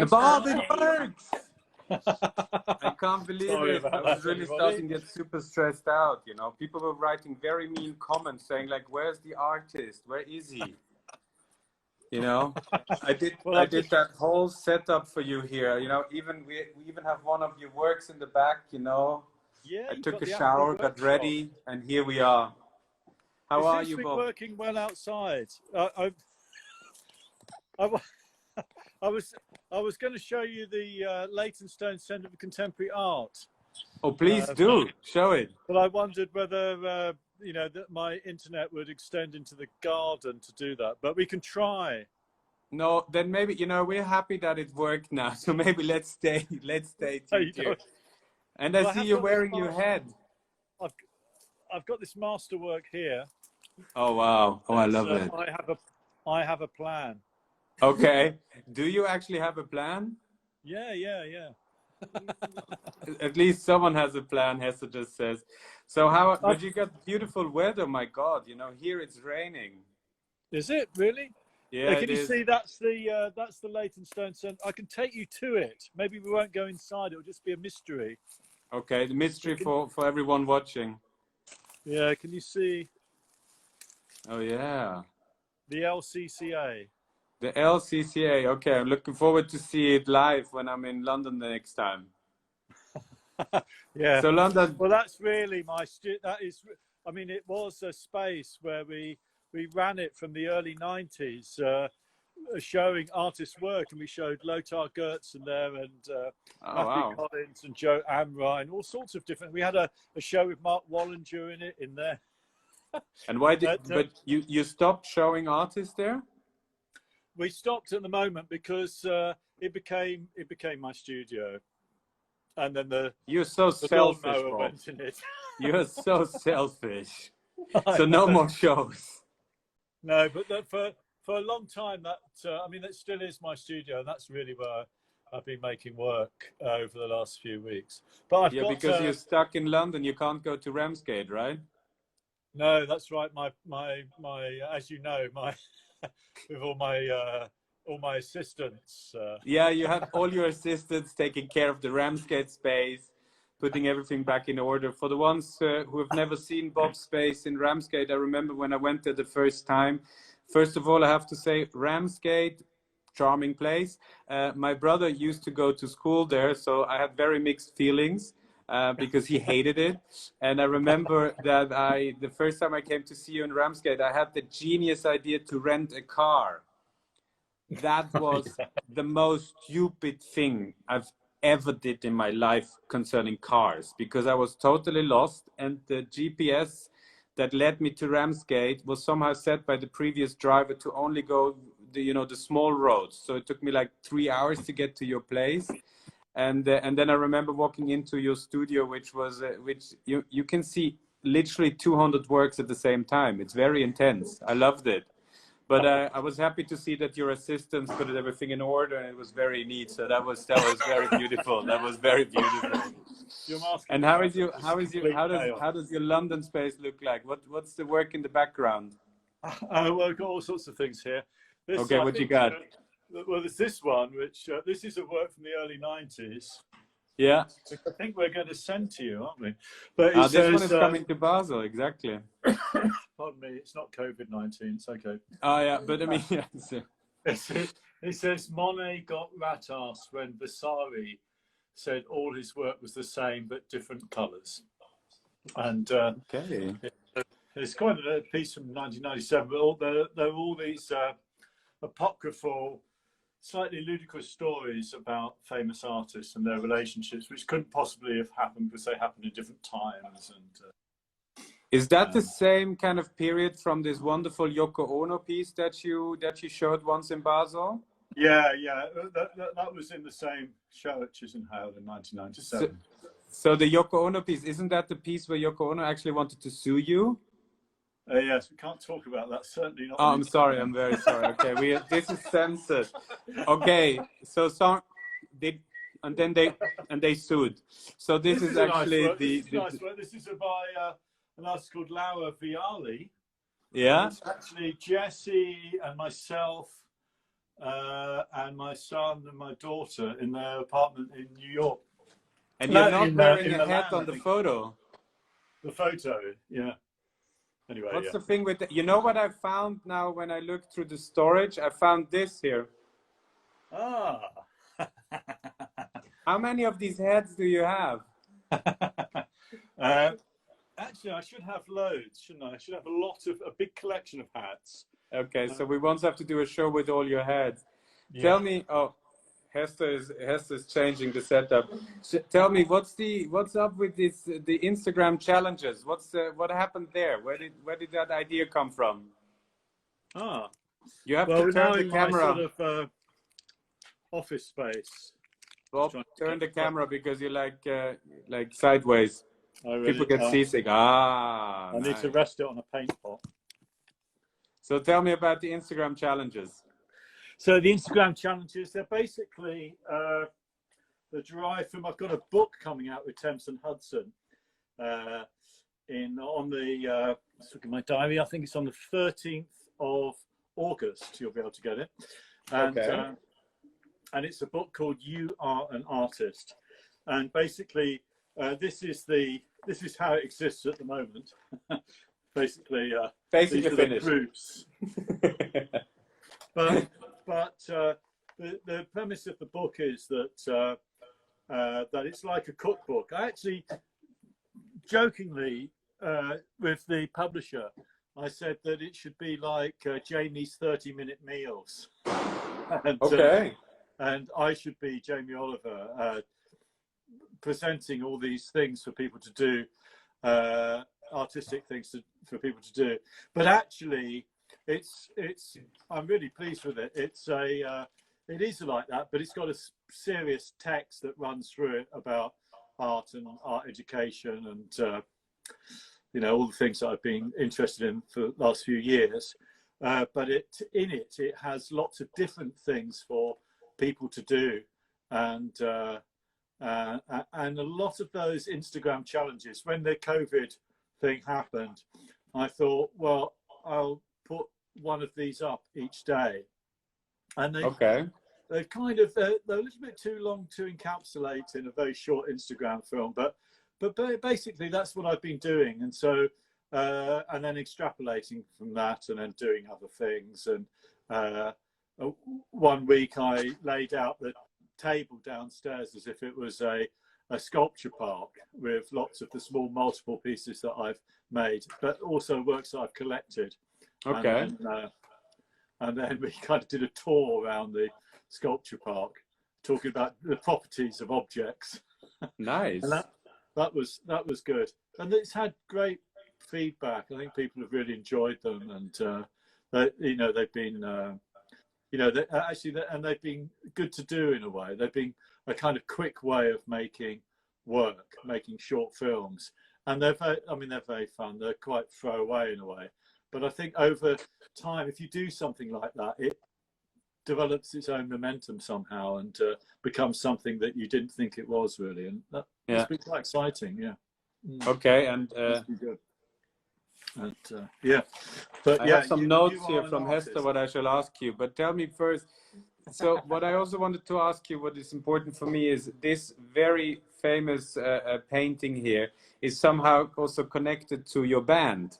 Bob, it works! I can't believe Sorry it. I about was that, really everybody. starting to get super stressed out, you know. People were writing very mean comments saying like, where's the artist? Where is he? You know, I did that whole setup for you here. You know, we even have one of your works in the back, you know. Yeah, I you've took got a the shower, Apple got ready, and here we are. How are It seems you, to be Bob? working well outside. I was going to show you the Leytonstone Centre for Contemporary Art. Oh, please do show it. But I wondered whether you know, that my internet would extend into the garden to do that. But we can try. No, then maybe, you know, we're happy that it worked now. So maybe let's stay here. And I see you're wearing your head. I've got this masterwork here. Oh wow! Oh, I love it. I have a plan. Okay. Do you actually have a plan? Yeah. At least someone has a plan, Hesse just says. So but you got beautiful weather, my God. You know, here it's raining. Is it really? Yeah, can you see that's the Leytonstone Centre? I can take you to it. Maybe we won't go inside. It'll just be a mystery. Okay, the mystery for everyone watching. Yeah, can you see? Oh yeah. The LCCA. The LCCA. Okay, I'm looking forward to see it live when I'm in London the next time. Yeah. So London. Well, that's really I mean, it was a space where we ran it from the early 90s, showing artists' work, and we showed Lothar Gertzen there, and Matthew Collins and Joe Amrine, all sorts of different. We had a show with Mark Wallinger in there. And why but you stopped showing artists there? We stopped at the moment because it became my studio, and then you're so selfish, Bob. Went in it. You're so selfish. So no more shows. No, but for a long time I mean, that still is my studio, and that's really where I've been making work over the last few weeks. But because you're stuck in London, you can't go to Ramsgate, right? No, that's right. My as you know, with all my assistants. Yeah, you have all your assistants taking care of the Ramsgate space, putting everything back in order. For the ones who have never seen Bob's space in Ramsgate, I remember when I went there the first time. First of all, I have to say Ramsgate, charming place. My brother used to go to school there, so I had very mixed feelings. Because he hated it. And I remember that the first time I came to see you in Ramsgate, I had the genius idea to rent a car. That was the most stupid thing I've ever did in my life concerning cars, because I was totally lost, and the GPS that led me to Ramsgate was somehow set by the previous driver to only go the small roads. So it took me like 3 hours to get to your place. And then I remember walking into your studio, which you can see literally 200 works at the same time. It's very intense. I loved it. But I was happy to see that your assistants put everything in order, and it was very neat. So that was very beautiful. That was very beautiful. And how does your London space look like? What's the work in the background? Well, I've got all sorts of things here. Okay, what you got? Well, there's this one, which this is a work from the early 90s. Yeah. Which I think we're going to send to you, aren't we? But this one is coming to Basel, exactly. Pardon me, it's not COVID-19, it's okay. Oh, yeah, but I mean, yeah. It says, Monet got rat ass when Vasari said all his work was the same but different colours. And okay. It's quite a piece from 1997, but there are all these apocryphal, slightly ludicrous stories about famous artists and their relationships, which couldn't possibly have happened because they happened in different times. And is that the same kind of period from this wonderful Yoko Ono piece that you showed once in Basel? Yeah. That was in the same show at Chisenhale in 1997. So the Yoko Ono piece, isn't that the piece where Yoko Ono actually wanted to sue you? Yes, we can't talk about that. Certainly not. Oh, I'm sorry. I'm very sorry. Okay, this is censored. Okay, so they sued. So this is actually This is by an artist called Laura Viali. Yeah. It's actually Jesse and myself and my son and my daughter in their apartment in New York. And you're No, not wearing in a hat Milan, on the photo. The photo, yeah. Anyway, What's yeah. the thing with you know what I found now when I looked through the storage? I found this here. Ah. How many of these hats do you have? Actually, I should have loads, shouldn't I? I should have a big collection of hats. Okay, so we won't have to do a show with all your hats. Yeah. Tell me, oh, Hester's changing the setup. Tell me, what's up with this the Instagram challenges? What happened there? Where did that idea come from? Ah, You have well, to we're now turn the in my camera. sort of office space. Bob, turn the camera because you're like sideways. People get seasick. Ah, I need to rest it on a paint pot. So tell me about the Instagram challenges. So the Instagram challenges, they're basically they're derived from, I've got a book coming out with Thames and Hudson on the, let's look at my diary, I think it's on the 13th of August, you'll be able to get it. And, okay. And it's a book called You Are an Artist. And basically, this is how it exists at the moment. basically these are finished. The proofs. but the premise of the book is that that it's like a cookbook. I actually jokingly with the publisher, I said that it should be like Jamie's 30-minute meals. And, okay. And I should be Jamie Oliver, presenting all these things for people to do, artistic things for people to do. But actually, I'm really pleased with it. It is like that, but it's got a serious text that runs through it about art and art education and all the things that I've been interested in for the last few years. But it has lots of different things for people to do, and a lot of those Instagram challenges. When the COVID thing happened, I thought, well, I'll put one of these up each day, and they're kind of they're a little bit too long to encapsulate in a very short Instagram film, but basically that's what I've been doing, and so and then extrapolating from that, and then doing other things. And one week I laid out the table downstairs as if it was a sculpture park with lots of the small multiple pieces that I've made, but also works that I've collected. Okay. And then we kind of did a tour around the sculpture park, talking about the properties of objects. Nice. And that was good, and it's had great feedback. I think people have really enjoyed them, and they've been they've been good to do in a way. They've been a kind of quick way of making short films, and they're very fun. They're quite throwaway in a way, but I think over time, if you do something like that, it develops its own momentum somehow and becomes something that you didn't think it was really, and that's been quite exciting. Yeah. Okay, and good. And but I have some notes here from Hester what I shall ask you, but tell me first. So what I also wanted to ask you, what is important for me, is this very famous painting here is somehow also connected to your band.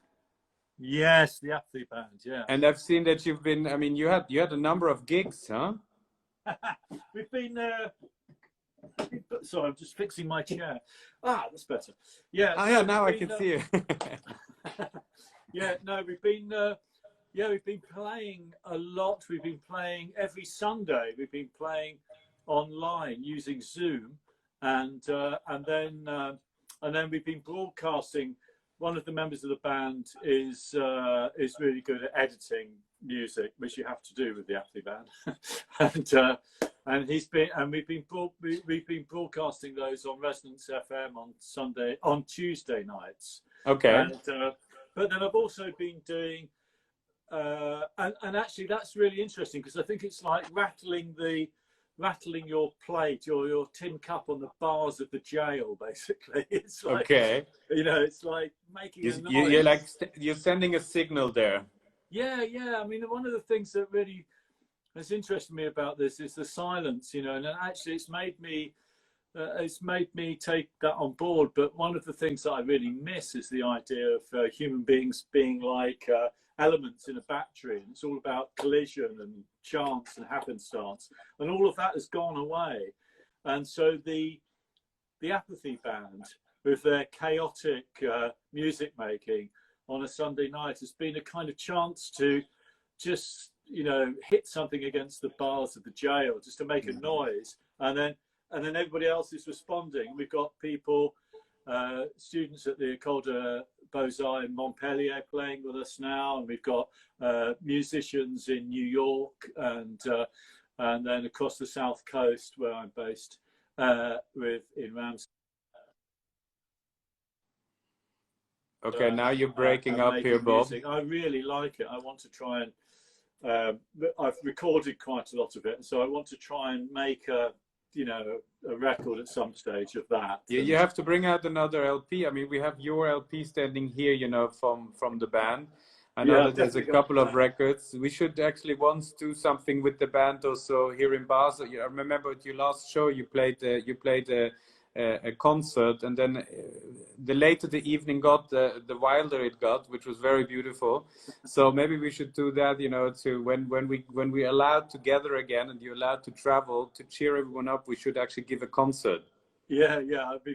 Yes, the Apathy Band. Yeah. And I've seen that you've been. I mean, you had a number of gigs, huh? We've been. Sorry, I'm just fixing my chair. Ah, that's better. Yeah. Oh, yeah. Now I can see you. Yeah. No, we've been playing a lot. We've been playing every Sunday. We've been playing online using Zoom, and then we've been broadcasting. One of the members of the band is really good at editing music, which you have to do with the Apathy Band, and we've been broadcasting those on Resonance FM on Tuesday nights. Okay. But then I've also been doing, and actually that's really interesting, because I think it's like rattling your plate or your tin cup on the bars of the jail. Basically, it's like, okay. It's like making a noise. You're sending a signal there. Yeah. I mean, one of the things that really What's interested me about this is the silence, you know, and actually it's made me take that on board. But one of the things that I really miss is the idea of human beings being like elements in a battery, and it's all about collision and chance and happenstance, and all of that has gone away. And so the Apathy Band, with their chaotic music making on a Sunday night, has been a kind of chance to just, you know, hit something against the bars of the jail, just to make a noise, and then everybody else is responding. We've got people, students at the École de Beaux-Arts in Montpellier playing with us now, and we've got musicians in New York, and then across the South Coast where I'm based, in Rams. Okay, now you're breaking up here, Bob. Music. I really like it. I want to try and I've recorded quite a lot of it, and so I want to try and make a record at some stage of that. You have to bring out another LP. I mean, we have your LP standing here, you know, from the band. I know that there's a couple of records. We should actually once do something with the band also here in Basel. I remember at your last show you played a concert, and then the later the evening got, the wilder it got, which was very beautiful. So maybe we should do that, you know, to when we're allowed to gather again and you're allowed to travel, to cheer everyone up, we should actually give a concert. Yeah.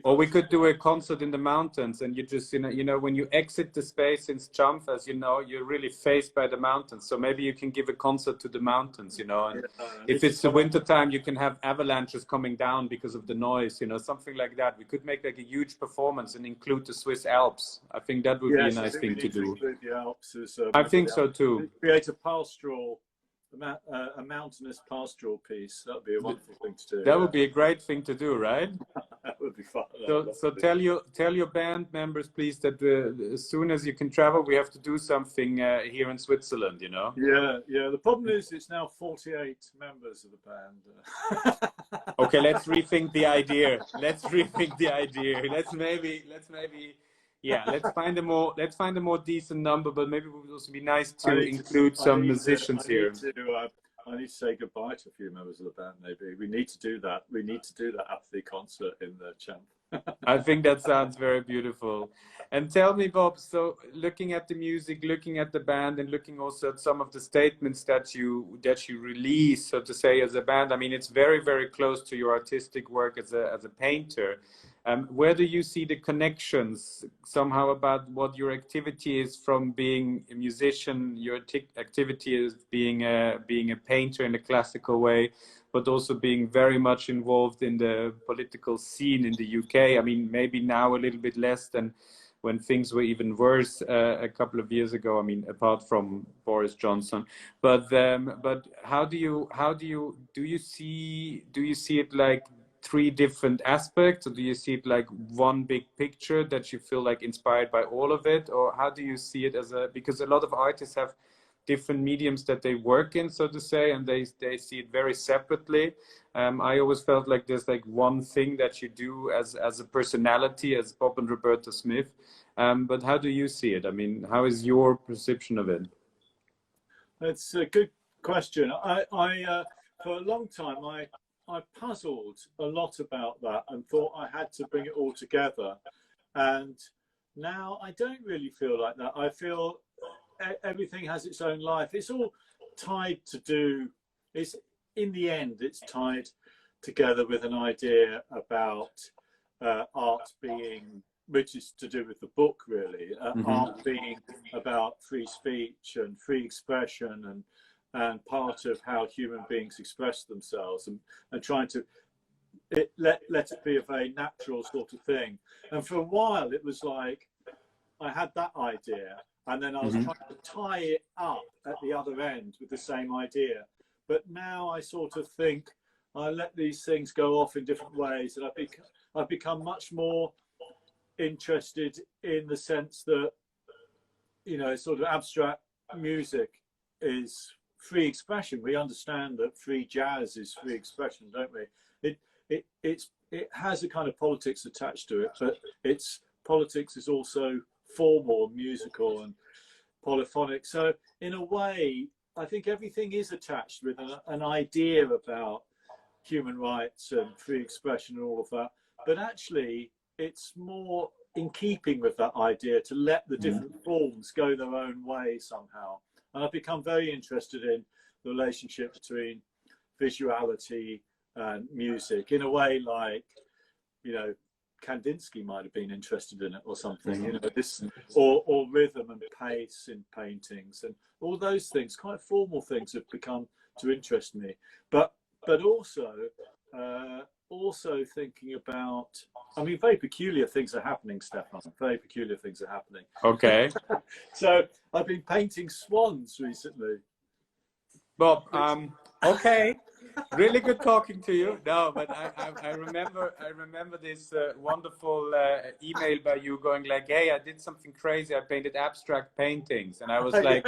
Or we could do a concert in the mountains, and you just, you know, when you exit the space in Jump, as you know, you're really faced by the mountains. So maybe you can give a concert to the mountains, you know, and if it's the winter time, you can have avalanches coming down because of the noise, you know, something like that. We could make like a huge performance and include the Swiss Alps. I think that would be a nice thing to do. The Alps as, I think so too. Create a pastoral, a mountainous pastoral piece. That would be a wonderful thing to do. That would be a great thing to do, right? That would be fun. So tell your band members, please, that as soon as you can travel, we have to do something here in Switzerland, you know? Yeah. The problem is it's now 48 members of the band. Okay, let's rethink the idea. Let's find a more decent number, but maybe it would also be nice to include some musicians here. I need to say goodbye to a few members of the band. Maybe we need to do that. We need to do that after the concert in the Champ. I think that sounds very beautiful. And tell me, Bob, so looking at the music, looking at the band, and looking also at some of the statements that you release, so to say, as a band, I mean, it's very, very close to your artistic work as a painter. Where do you see the connections somehow about what your activity is from being a musician, your activity is being a painter in a classical way, but also being very much involved in the political scene in the UK? I mean, maybe now a little bit less than when things were even worse a couple of years ago. I mean, apart from Boris Johnson, but how do you see it like three different aspects, or do you see it like one big picture that you feel like inspired by all of it? Or how do you see it because a lot of artists have different mediums that they work in, so to say, and they see it very separately. I always felt like there's like one thing that you do as a personality, as Bob and Roberta Smith. But how do you see it? I mean, how is your perception of it? That's a good question. I for a long time, I puzzled a lot about that and thought I had to bring it all together. And now I don't really feel like that. I feel everything has its own life. It's all tied in the end, it's tied together with an idea about art being, which is to do with the book really, art being about free speech and free expression, and part of how human beings express themselves, and trying to let it be a very natural sort of thing. And for a while it was like I had that idea, and then I was trying to tie it up at the other end with the same idea. But now I sort of think I let these things go off in different ways, and I've become much more interested in the sense that, you know, sort of abstract music is free expression. We understand that free jazz is free expression, don't we? It has a kind of politics attached to it, but its politics is also formal, musical, and polyphonic. So in a way, I think everything is attached with an idea about human rights and free expression and all of that. But actually, it's more in keeping with that idea to let the different forms go their own way somehow. And I've become very interested in the relationship between visuality and music in a way like, you know, Kandinsky might have been interested in it or something, you know, this, or rhythm and pace in paintings, and all those things, quite formal things, have become to interest me. But also thinking about, I mean, very peculiar things are happening, Stefan. Very peculiar things are happening. Okay. So I've been painting swans recently. Bob, okay. Really good talking to you. No, but I remember this wonderful email by you going like, hey, I did something crazy. I painted abstract paintings. And I was like,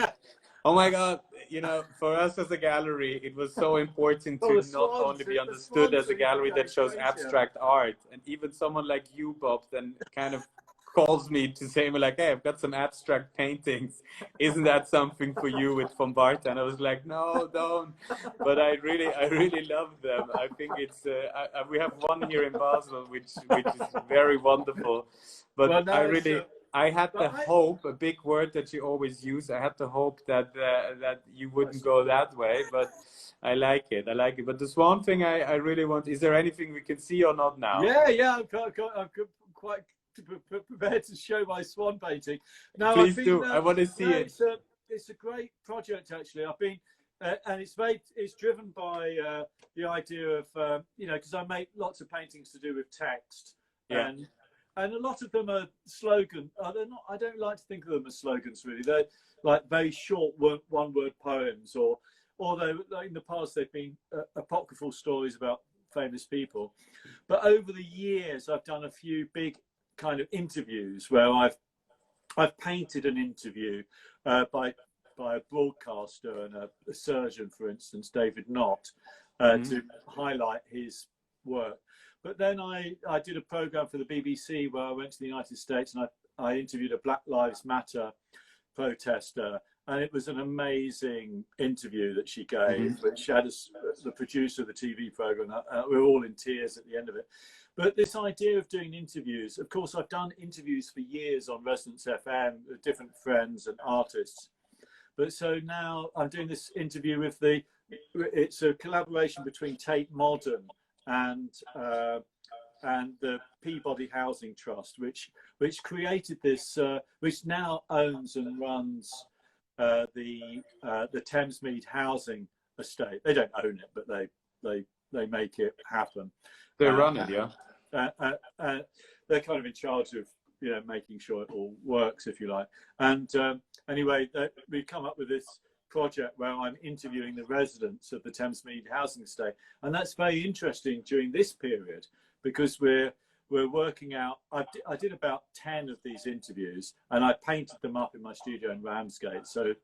oh my God, you know, for us as a gallery, it was so important to not only be understood as a gallery that shows abstract art. And even someone like you, Bob, then kind of calls me to say, like, hey, I've got some abstract paintings. Isn't that something for you with Von Bartha? And I was like, no, don't. But I really love them. I think it's, we have one here in Basel, which is very wonderful. But well, no, I had the hope, a big word that you always use. I had the hope that that you wouldn't go that way, but I like it. I like it. But there's one thing I really want. Is there anything we can see or not now? Yeah. I'm quite prepared to show my swan painting. No, please do. I want to see it. It's a great project, actually. I've been, and it's driven by the idea of you know, because I make lots of paintings to do with text, and a lot of them are slogan. They're not. I don't like to think of them as slogans, really. They're like very short one-word poems, or although like in the past they've been apocryphal stories about famous people. But over the years, I've done a few big kind of interviews where I've painted an interview by a broadcaster and a surgeon, for instance, David Knott, to highlight his work. But then I did a program for the BBC where I went to the United States and I interviewed a Black Lives Matter protester, and it was an amazing interview that she gave, which had the producer of the TV program. We were all in tears at the end of it. But this idea of doing interviews, of course, I've done interviews for years on Resonance FM with different friends and artists. But so now I'm doing this interview with it's a collaboration between Tate Modern and the Peabody Housing Trust, which created this, which now owns and runs the Thamesmead housing estate. They don't own it, but they make it happen. They run it, yeah. They're kind of in charge of, you know, making sure it all works, if you like. And anyway, we've come up with this project where I'm interviewing the residents of the Thamesmead housing estate, and that's very interesting during this period because we're working out. I did about 10 of these interviews, and I painted them up in my studio in Ramsgate. So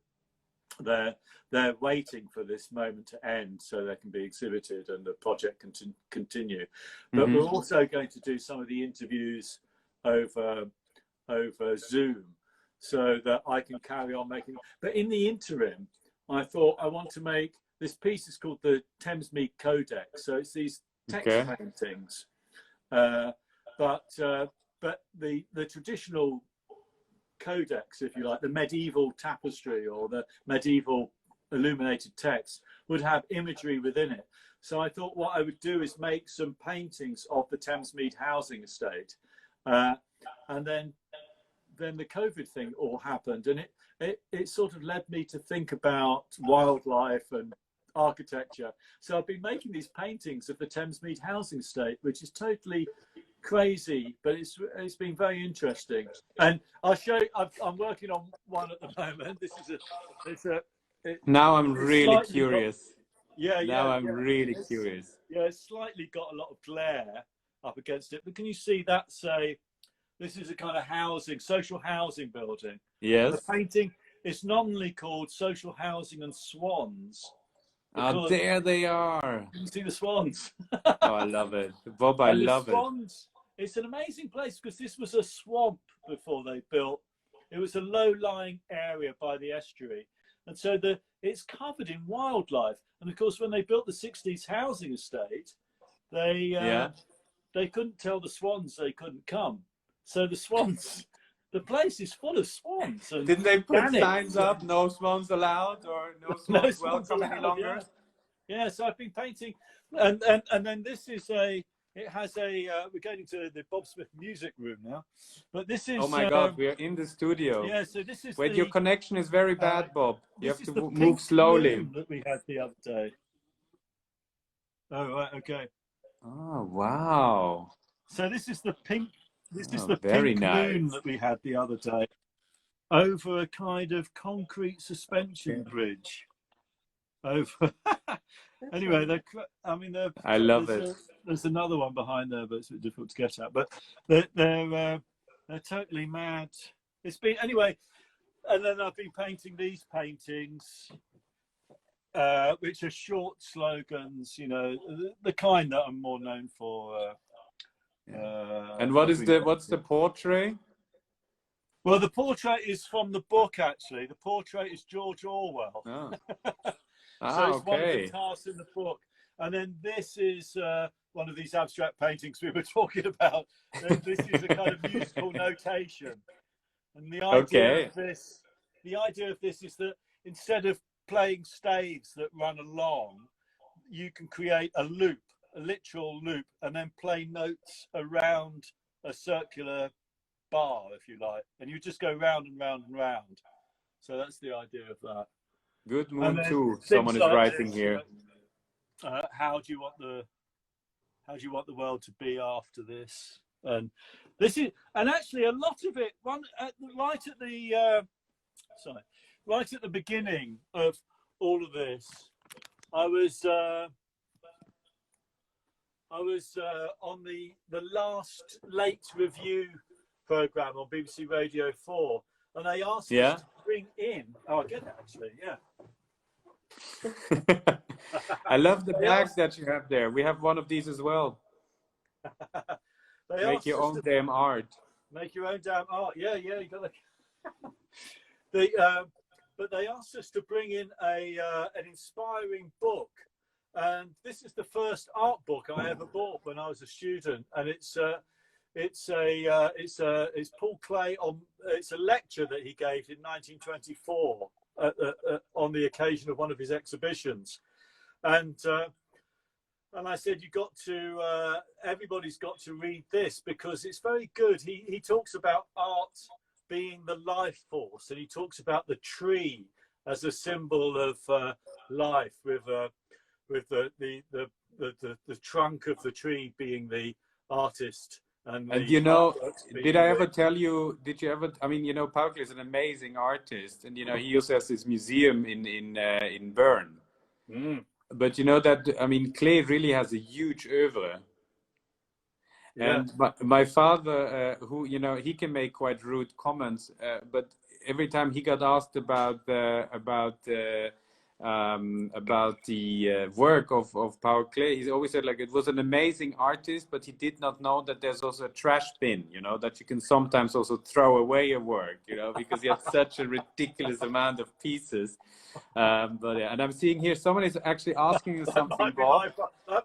they're waiting for this moment to end so they can be exhibited and the project can continue. But we're also going to do some of the interviews over Zoom so that I can carry on making. But in the interim, I thought I want to make this piece. Is called the Thamesmead Codex. So it's these text paintings, but the traditional codex, if you like, the medieval tapestry or the medieval illuminated text would have imagery within it. So I thought what I would do is make some paintings of the Thamesmead housing estate, and then the COVID thing all happened, and it sort of led me to think about wildlife and architecture. So I've been making these paintings of the Thamesmead housing estate, which is totally crazy, but it's been very interesting. And I'll show you. I'm working on one at the moment. This is now I'm really curious. Now I'm really curious. Yeah, it's slightly got a lot of glare up against it, but can you see that? Say, this is a kind of social housing building. Yes. The painting is nominally called Social Housing and Swans. Oh, there they are. You can see the swans. Oh, I love it. Bob, I love it. It's an amazing place because this was a swamp before they built. It was a low-lying area by the estuary. and so it's covered in wildlife. And of course, when they built the '60s housing estate, Yeah. they couldn't tell the swans they couldn't come. So the swans, the place is full of swans and Didn't they put signs gannets. up, no swans allowed or no No swans swans welcome any allowed. longer? Yeah. So I've been painting, and then this is it has we're going into the Bob Smith music room now, but this is Oh my God, we are in the studio. yeah. So this is Wait, your connection is very bad, Bob. You have this is to the move pink slowly. moon that we had the other day. Oh right, okay. Oh wow. So this is the pink. This is Oh, the very pink nice. moon that we had the other day over a kind of concrete suspension bridge. Over. Anyway, I love it. There's another one behind there, but it's a bit difficult to get at. But they're totally mad. It's been anyway, and then I've been painting these paintings, which are short slogans. You know, the kind that I'm more known for. And what's the portrait? Well, the portrait is from the book. Actually, the portrait is George Orwell. Oh. So it's one of okay. the tasks in the book. And then this is one of these abstract paintings we were talking about. This is a kind of musical notation. And the idea of this is that instead of playing staves that run along, you can create a loop, a literal loop, and then play notes around a circular bar, if you like. And you just go round and round and round. So that's the idea of that. Good moon too. Someone is writing here. How do you want the world to be after this? And this is, and actually a lot of it, right at the beginning of all of this, I was on the last late review program on BBC Radio 4, and they asked us to bring in. Oh, I get it actually. Yeah. I love the bags that you have there. We have one of these as well. Make your own damn art. Make your own damn art. Yeah, you got to. But they asked us to bring in an inspiring book, and this is the first art book I ever bought when I was a student, and it's Paul Klee on. It's a lecture that he gave in 1924 on the occasion of one of his exhibitions, and I said everybody's got to read this because it's very good. He talks about art being the life force, and he talks about the tree as a symbol of life, with the trunk of the tree being the artist. And you know, did I ever tell you? Did you ever? I mean, you know, Paul Klee is an amazing artist, and you know, he also has this museum in Bern. Mm. But you know that, I mean, Klee really has a huge oeuvre. Yeah. And my father, who, you know, he can make quite rude comments, but every time he got asked about the work of Paul Klee, he always said, like, it was an amazing artist, but he did not know that there's also a trash bin, you know, that you can sometimes also throw away your work, you know, because he had such a ridiculous amount of pieces. But yeah, and I'm seeing here someone is actually asking you something, Bob.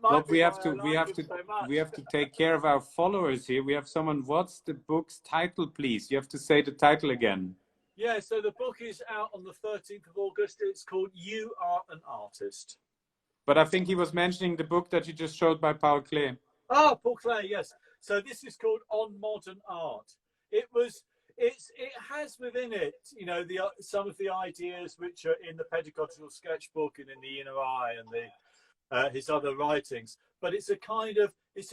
Bob, we have to take care of our followers here. We have someone. What's the book's title, please? You have to say the title again. Yeah, so the book is out on the 13th of August. It's called You Are an Artist. But I think he was mentioning the book that you just showed by Paul Klee. Ah, Paul Klee, yes. So this is called On Modern Art. It has within it, you know, some of the ideas which are in the Pedagogical Sketchbook and in the Inner Eye and his other writings. But it's a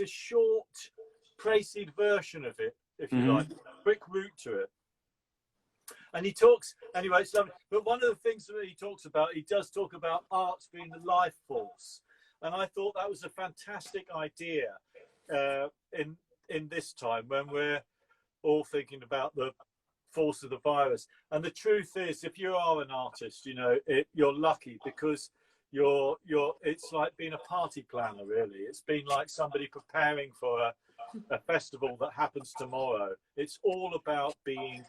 short, précis version of it, if you like, quick route to it. And he talks, anyway, but one of the things that he talks about, he does talk about arts being the life force. And I thought that was a fantastic idea in this time when we're all thinking about the force of the virus. And the truth is, if you are an artist, you know, you're lucky because it's like being a party planner, really. It's been like somebody preparing for a festival that happens tomorrow. It's all about being...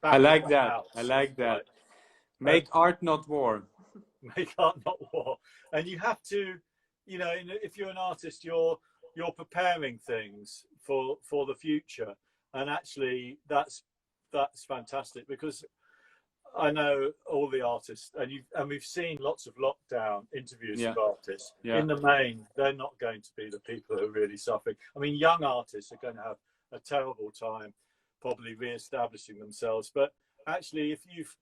I like that. I like that. Make art, not war. Make art, not war. And you have to, you know, if you're an artist, you're preparing things for the future, and actually that's fantastic, because I know all the artists, and we've seen lots of lockdown interviews Yeah. of artists. Yeah. In the main, they're not going to be the people who are really suffering. I mean, young artists are going to have a terrible time probably re-establishing themselves. But actually, if you've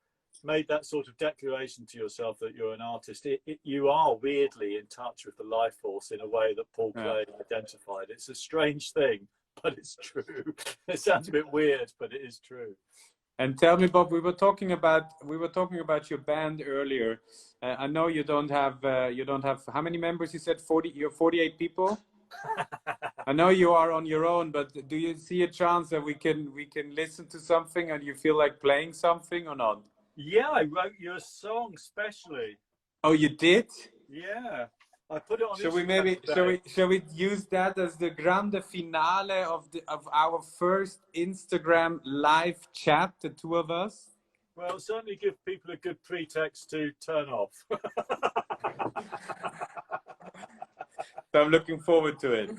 made that sort of declaration to yourself that you're an artist, you are weirdly in touch with the life force in a way that Paul Klee identified. It's a strange thing, but it's true. It sounds a bit weird, but it is true. And tell me, Bob, we were talking about your band earlier. I know you don't have how many members? You said 40. You're 48 people. I know you are on your own, but do you see a chance that we can listen to something, and you feel like playing something or not? Yeah, I wrote you a song specially. Oh, you did? Yeah, I put it on. Shall we use that as the grande finale of our first Instagram live chat, the two of us? Well, certainly give people a good pretext to turn off. So I'm looking forward to it.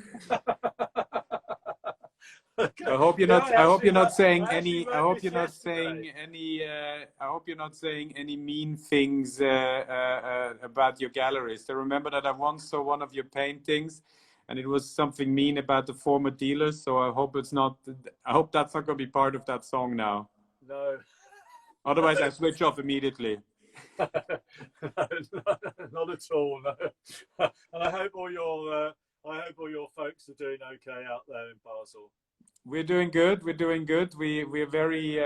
Okay. I hope you're not. I hope you're not saying any. I hope you're not saying any mean things about your gallerist. I remember that I once saw one of your paintings, and it was something mean about the former dealers. So I hope it's not. I hope that's not going to be part of that song now. No. Otherwise, I switch off immediately. No, not at all. No. And I hope all your folks are doing okay out there in Basel. We're doing good. We're doing good. We're very.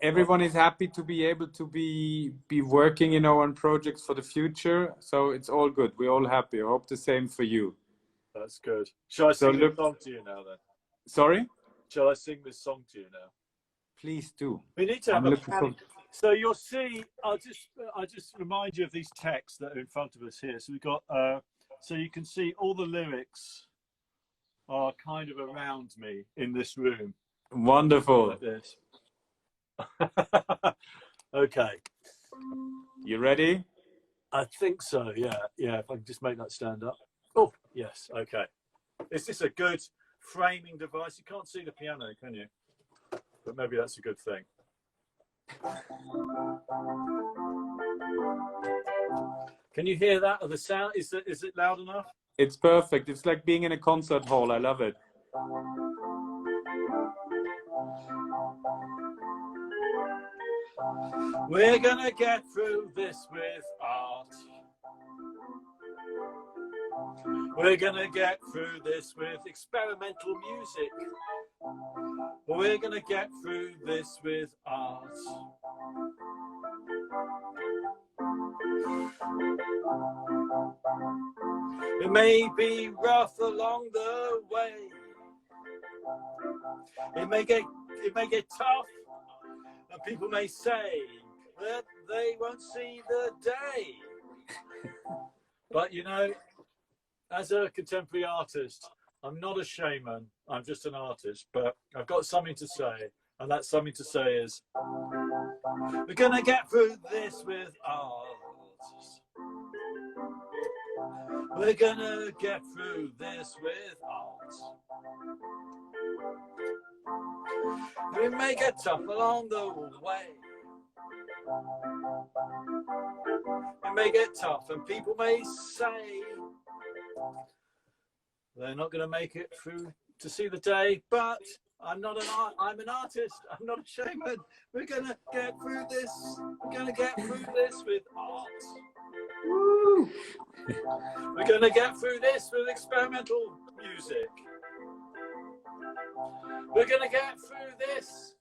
Everyone is happy to be able to be working, you know, on projects for the future. So it's all good. We're all happy. I hope the same for you. That's good. Shall I sing this song to you now then? Sorry? Shall I sing this song to you now? Please do. We need to have a panel. So you'll see. I'll just remind you of these texts that are in front of us here. So we've got. So you can see all the lyrics are kind of around me in this room. Wonderful. Like this. Okay. You ready? I think so. Yeah. Yeah. If I can just make that stand up. Oh, yes. Okay. Is this a good framing device? You can't see the piano, can you? But maybe that's a good thing. Can you hear that? Or the sound? Is it loud enough? It's perfect. It's like being in a concert hall. I love it. We're gonna get through this with art. We're gonna get through this with experimental music. We're gonna get through this with art. It may be rough along the way. It may get tough, and people may say that they won't see the day. But you know, as a contemporary artist, I'm not a shaman. I'm just an artist, but I've got something to say, and that something to say is, we're gonna get through this with art. We're gonna get through this with art. We may get tough along the way. It may get tough, and people may say they're not going to make it through to see the day. But I'm not I'm an artist. I'm not a shaman. We're going to get through this. We're going to get through this with art. Woo! We're going to get through this with experimental music. We're going to get through this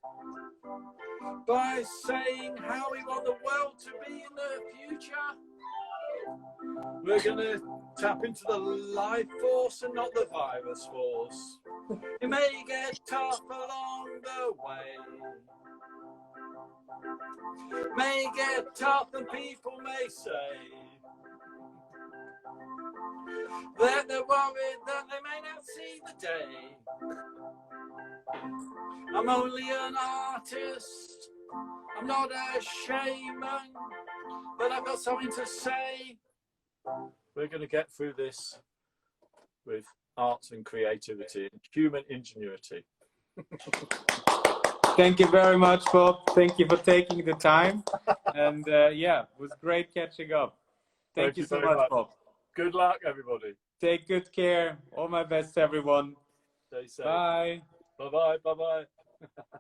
by saying how we want the world to be in the future. We're going to tap into the life force and not the virus force. It may get tough along the way. It may get tough and people may say that they're worried that they may not see the day. I'm only an artist. I'm not a shaman, but I've got something to say. We're going to get through this with arts and creativity and human ingenuity. Thank you very much, Bob. Thank you for taking the time. And yeah, it was great catching up. Thank you so much, Bob. Good luck, everybody. Take good care. All my best, everyone. Stay safe. Bye. Bye-bye. Bye-bye.